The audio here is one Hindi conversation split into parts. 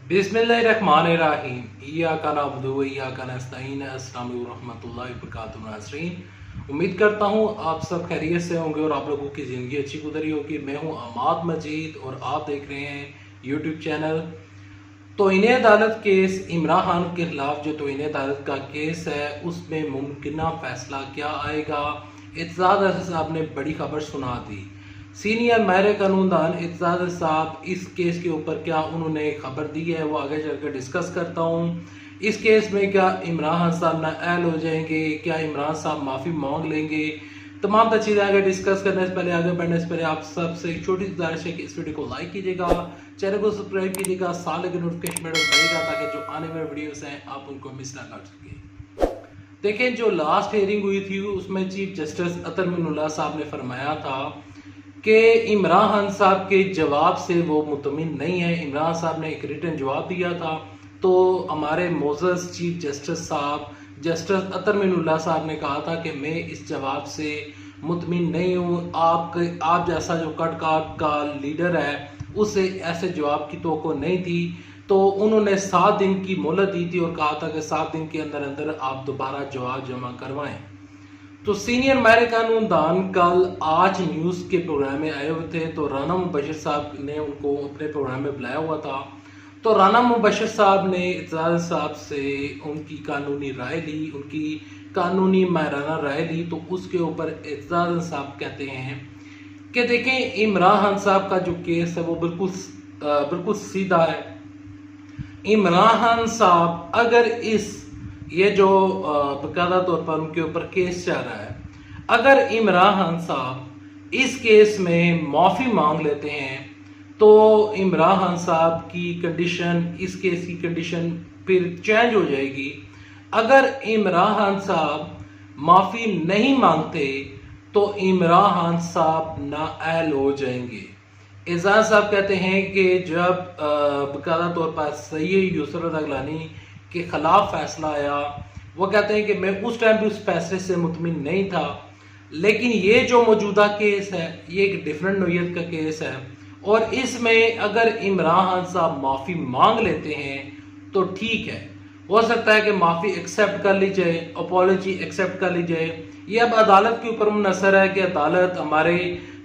बिस्मिल्लाहिर्रहमानिर्रहीम इय्याका नअबुदु व इय्याका नस्तईन। अस्सलामु अलैकुम रहमतुल्लाहि व बरकातुहू नाज़रीन। उम्मीद करता हूँ आप सब खैरियत से होंगे और आप लोगों की ज़िंदगी अच्छी गुजरी होगी। मैं हूँ अमाद मजीद और आप देख रहे हैं यूट्यूब चैनल। तौहीन अदालत केस इमरान खान के खिलाफ जो तौहीन अदालत का केस है उसमें मुमकिना फैसला क्या आएगा। एतजाज़ साहब ने बड़ी खबर सुना दी। सीनियर माहिर कानूनदान एतजाज़ साहब इस केस के ऊपर क्या उन्होंने खबर दी है वो आगे चलकर डिस्कस करता हूँ। इस केस में क्या इमरान खान साहब नाअहल हो जाएंगे, क्या इमरान साहब माफ़ी मांग लेंगे, तमाम चीज़ें आगे डिस्कस करने से पहले आगे बढ़ने से पहले आप सबसे एक छोटी सी गुजारिश है कि इस वीडियो को लाइक कीजिएगा, चैनल को सब्सक्राइब कीजिएगा, साथ लगे नोटिफिकेशन बेल दबाइएगा ताकि जो आने वाले वीडियोस हैं आप उनको मिस ना कर सकें। देखें, जो लास्ट हियरिंग हुई थी उसमें चीफ जस्टिस अतर मिनुल्लाह साहब ने फरमाया था कि इमरान खान साहब के जवाब से वो मुतमिन नहीं है। इमरान साहब ने एक रिटन जवाब दिया था तो हमारे मोअज़्ज़ज़ चीफ जस्टिस साहब जस्टिस अतर मिनुल्लाह साहब ने कहा था कि मैं इस जवाब से मुतमिन नहीं हूँ। आप जैसा जो कट का लीडर है उसे ऐसे जवाब की तवक्को नहीं थी, तो उन्होंने 7 दिन की मोहलत दी थी और कहा था कि 7 दिन के अंदर अंदर आप दोबारा जवाब जमा करवाएं। तो सीनियर माहिर कानूनदान कल आज न्यूज़ के प्रोग्राम में आए हुए थे, तो राना मुबशिर साहब ने उनको अपने प्रोग्राम में बुलाया हुआ था। तो राना मुबशिर साहब ने एतजाज़ साहब से उनकी कानूनी राय ली, उनकी कानूनी माहिराना राय ली। तो उसके ऊपर एतजाज़ साहब कहते हैं कि देखें, इमरान खान साहब का जो केस है वो बिल्कुल सीधा है। इमरान खान साहब अगर ये जो बाकायदा तौर पर उनके ऊपर केस चल रहा है, अगर इमरान खान साहब इस केस में माफ़ी मांग लेते हैं तो इमरान खान साहब की कंडीशन, इस केस की कंडीशन फिर चेंज हो जाएगी। अगर इमरान खान साहब माफ़ी नहीं मांगते तो इमरान खान साहब नाअहल हो जाएंगे। एजाज साहब कहते हैं कि जब बाकायदा तौर पर सैयद यूसुफ रज़ा गिलानी के खिलाफ फैसला आया, वो कहते हैं कि मैं उस टाइम भी उस फैसले से मुतमिन नहीं था, लेकिन ये जो मौजूदा केस है ये एक डिफरेंट नोयत का केस है और इसमें अगर इमरान खान साहब माफ़ी मांग लेते हैं तो ठीक है, हो सकता है कि माफ़ी एक्सेप्ट कर ली जाए, अपॉलॉजी एक्सेप्ट कर ली जाए। ये अब अदालत के ऊपर मुनसर है कि अदालत हमारे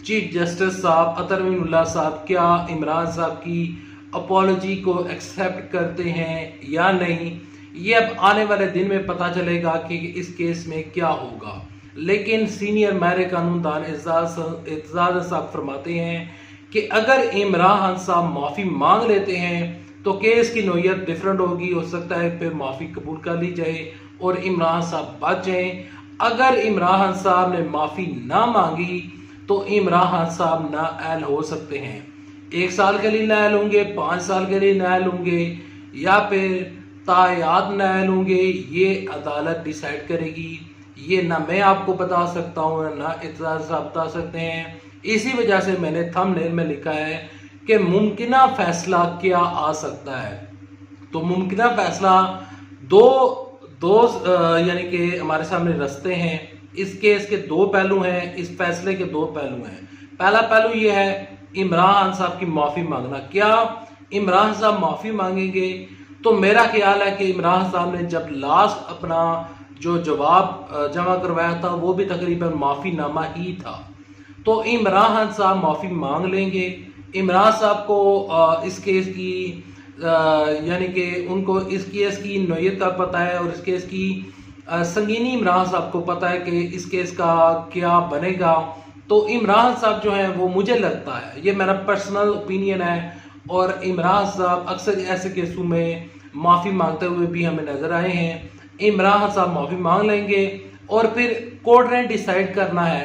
चीफ जस्टिस साहब अतर मिनुल्लाह साहब क्या इमरान साहब की अपॉलॉजी को एक्सेप्ट करते हैं या नहीं। ये अब आने वाले दिन में पता चलेगा कि इस केस में क्या होगा। लेकिन सीनियर माहिर कानूनदान एतजाज़ साहब फरमाते हैं कि अगर इमरान खान साहब माफ़ी मांग लेते हैं तो केस की नोयत डिफरेंट होगी। हो सकता है फिर माफ़ी कबूल कर ली जाए और इमरान साहब बच जाएं। अगर इमरान खान साहब ने माफ़ी ना मांगी तो इमरान खान साहब नाअहल हो सकते हैं। 1 साल के लिए नाअहल होंगे, 5 साल के लिए नाअहल होंगे या फिर तायाद नाअहल होंगे, ये अदालत डिसाइड करेगी। ये ना मैं आपको बता सकता हूँ ना एतजाज़ साहब बता सकते हैं। इसी वजह से मैंने थंबनेल में लिखा है कि मुमकिना फैसला क्या आ सकता है। तो मुमकिना फैसला दो यानी कि हमारे सामने रास्ते हैं। इस केस के 2 पहलू हैं, इस फैसले के 2 पहलू हैं। पहला पहलू ये है इमरान खान साहब की माफ़ी मांगना। क्या इमरान साहब माफ़ी मांगेंगे? तो मेरा ख्याल है कि इमरान साहब ने जब लास्ट अपना जो जवाब जमा करवाया था वो भी तकरीबन माफ़ीनामा ही था। तो इमरान खान साहब माफ़ी मांग लेंगे। इमरान साहब को इस केस की यानी कि उनको इस केस की नोयत का पता है और इस केस की संगीनी इमरान साहब को पता है कि इस केस का क्या बनेगा। तो इमरान साहब जो है वो, मुझे लगता है, ये मेरा पर्सनल ओपिनियन है, और इमरान साहब अक्सर ऐसे केसों में माफ़ी मांगते हुए भी हमें नज़र आए हैं। इमरान साहब माफ़ी मांग लेंगे और फिर कोर्ट ने डिसाइड करना है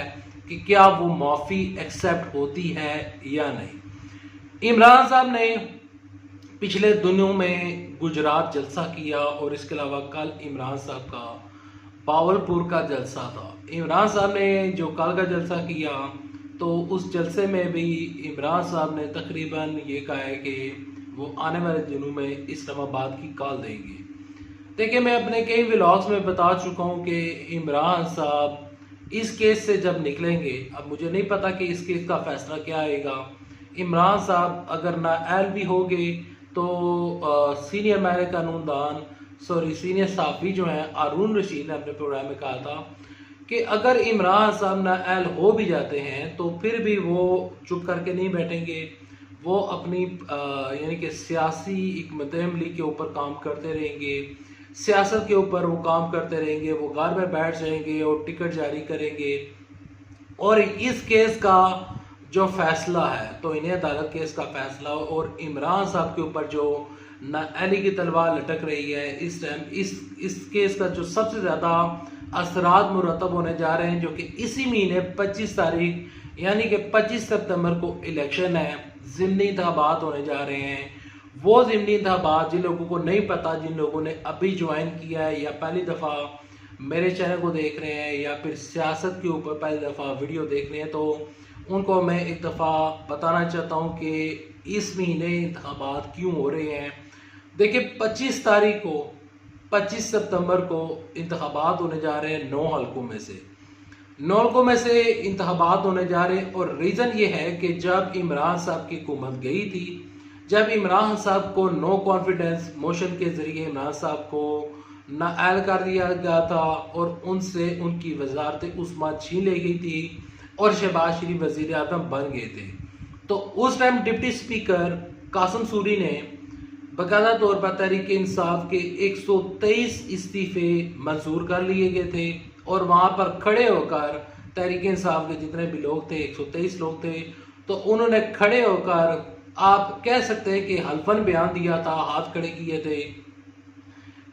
कि क्या वो माफ़ी एक्सेप्ट होती है या नहीं। इमरान साहब ने पिछले दिनों में गुजरात जलसा किया और इसके अलावा कल इमरान साहब का बावलपुर का जलसा था। इमरान साहब ने जो कल का जलसा किया तो उस जलसे में भी इमरान साहब ने तकरीबन ये कहा है कि वो आने वाले दिनों में इस्लामाबाद की कॉल देंगे। देखिए, मैं अपने कई व्लॉग्स में बता चुका हूँ कि इमरान साहब इस केस से जब निकलेंगे, अब मुझे नहीं पता कि इस केस का फैसला क्या आएगा। इमरान साहब अगर नाअहल भी होंगे तो सीनियर माहिर कानूनदान सीनियर साफ़ी जो हैं हारून रशीद ने अपने प्रोग्राम में कहा था कि अगर इमरान साहब नाअहल हो भी जाते हैं तो फिर भी वो चुप करके नहीं बैठेंगे, वो अपनी यानी कि सियासी हिकमत अमली के ऊपर काम करते रहेंगे, सियासत के ऊपर वो काम करते रहेंगे, वो घर में बैठ जाएंगे और टिकट जारी करेंगे। और इस केस का जो फैसला है तो इन्हें अदालत केस का फैसला और इमरान साहब के ऊपर जो नाअहली की तलवार लटक रही है इस टाइम, इस केस का जो सबसे ज़्यादा असरात मुरतब होने जा रहे हैं, जो कि इसी महीने 25 तारीख यानी कि 25 सितंबर को इलेक्शन है, ज़िमनी इंतखाबात होने जा रहे हैं। वो ज़िमनी इंतखाबात जिन लोगों को नहीं पता, जिन लोगों ने अभी ज्वाइन किया है या पहली दफ़ा मेरे चैनल को देख रहे हैं या फिर सियासत के ऊपर पहली दफ़ा वीडियो देख रहे हैं, तो उनको मैं एक दफ़ा बताना चाहता हूँ कि इस महीने इंतखाबात क्यों हो रहे हैं। देखिए 25 तारीख को 25 सितंबर को इंतखाबात होने जा रहे हैं 9 हलकों में से, 9 हलकों में से इंतखाबात होने जा रहे हैं। और रीज़न ये है कि जब इमरान साहब की हुकूमत गई थी, जब इमरान साहब को नो कॉन्फिडेंस मोशन के ज़रिए इमरान साहब को नाअहल कर दिया गया था और उनसे उनकी वजारत उस्मा छीन ली गई थी और शहबाज शरीफ वज़ीर आज़म बन गए थे, तो उस time deputy speaker Qasim Suri ने बाकायदा तौर पर तहरीक इंसाफ के 123 इस्तीफ़े मंजूर कर लिए गए थे और वहाँ पर खड़े होकर तहरीक इंसाफ के जितने भी लोग थे, 123 लोग थे, तो उन्होंने खड़े होकर आप कह सकते हैं कि हल्फन बयान दिया था, हाथ खड़े किए थे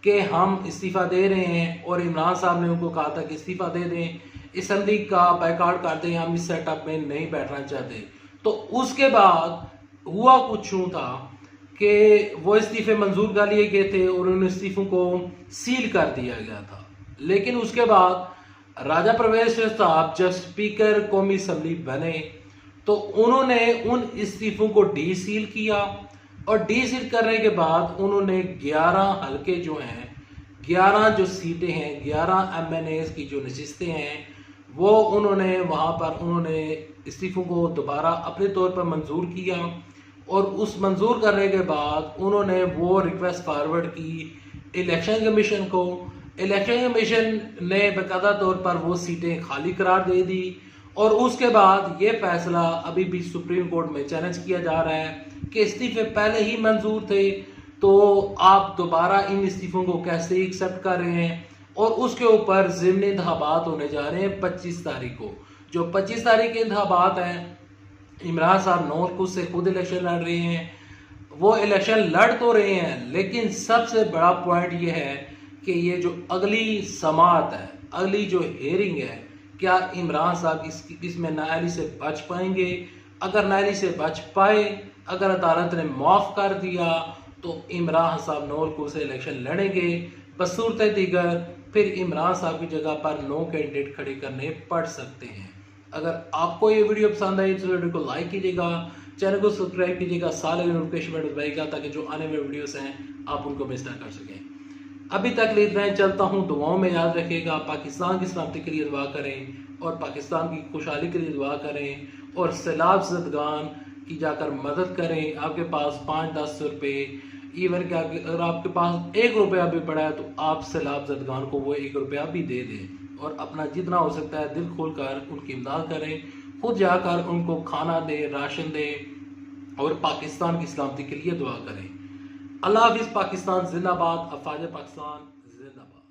कि हम इस्तीफ़ा दे रहे हैं। और इमरान साहब ने उनको कहा था कि इस्तीफ़ा दे दें, असम्बली का बायकॉट कर दें, हम इस सेटअप में नहीं बैठना चाहते। तो उसके बाद हुआ कुछ यूँ था कि वो इस्तीफ़े मंजूर कर लिए गए थे और उन इस्तीफ़ों को सील कर दिया गया था। लेकिन उसके बाद राजा परवेज़ साहब जब स्पीकर कौमी असम्बली बने तो उन्होंने उन इस्तीफ़ों को डी सील किया और डी सील करने के बाद उन्होंने 11 हलके जो हैं, 11 जो सीटें हैं, 11 MNAs की जो नशिस्तें हैं, वो उन्होंने वहाँ पर उन्होंने इस्तीफ़ों को दोबारा अपने तौर पर मंजूर किया। और उस मंजूर करने के बाद उन्होंने वो रिक्वेस्ट फॉरवर्ड की इलेक्शन कमीशन को। इलेक्शन कमीशन ने बाकायदा तौर पर वो सीटें खाली करार दे दी और उसके बाद ये फैसला अभी भी सुप्रीम कोर्ट में चैलेंज किया जा रहा है कि इस्तीफ़े पहले ही मंजूर थे, तो आप दोबारा इन इस्तीफ़ों को कैसे एक्सेप्ट कर रहे हैं। और उसके ऊपर ज़िमनी इंतखाबात होने जा रहे हैं 25 तारीख को। जो 25 तारीख के इंतखाबात हैं, इमरान साहब 9 खुद से खुद इलेक्शन लड़ रहे हैं। वो इलेक्शन लड़ तो रहे हैं, लेकिन सबसे बड़ा पॉइंट ये है कि ये जो अगली समाअत है, अगली जो हेयरिंग है, क्या इमरान साहब इसमें नाअहली से बच पाएंगे। अगर नाअहली से बच पाए, अगर अदालत ने माफ़ कर दिया तो इमरान साहब 9 से इलेक्शन लड़ेंगे। बसूरत दीगर फिर इमरान साहब की जगह पर 9 कैंडिडेट खड़े करने पड़ सकते हैं। अगर आपको ये वीडियो पसंद आई तो वीडियो को लाइक कीजिएगा, चैनल को सब्सक्राइब कीजिएगा, साल नोटिफिकेशन बटन दबाइएगा ताकि जो आने वाले वीडियोस हैं आप उनको मिस ना कर सकें। अभी तक ले इतना चलता हूँ, दुआओं में याद रखिएगा, पाकिस्तान की सलामती के लिए दुआ करें और पाकिस्तान की खुशहाली के लिए दुआ करें और सैलाब ज़दगान की जाकर मदद करें। आपके पास 5-10 रुपये, इवन कि अगर आपके पास 1 रुपया भी पड़ा है तो आप सैलाब ज़दगान को वो 1 रुपया भी दे दें और अपना जितना हो सकता है दिल खोल कर उनकी इमदाद करें। खुद जाकर उनको खाना दें, राशन दें और पाकिस्तान की सलामती के लिए दुआ करें। अल्लाह हाफ़िज़। पाकिस्तान जिंदाबाद। अफवाज पाकिस्तान जिंदाबाद।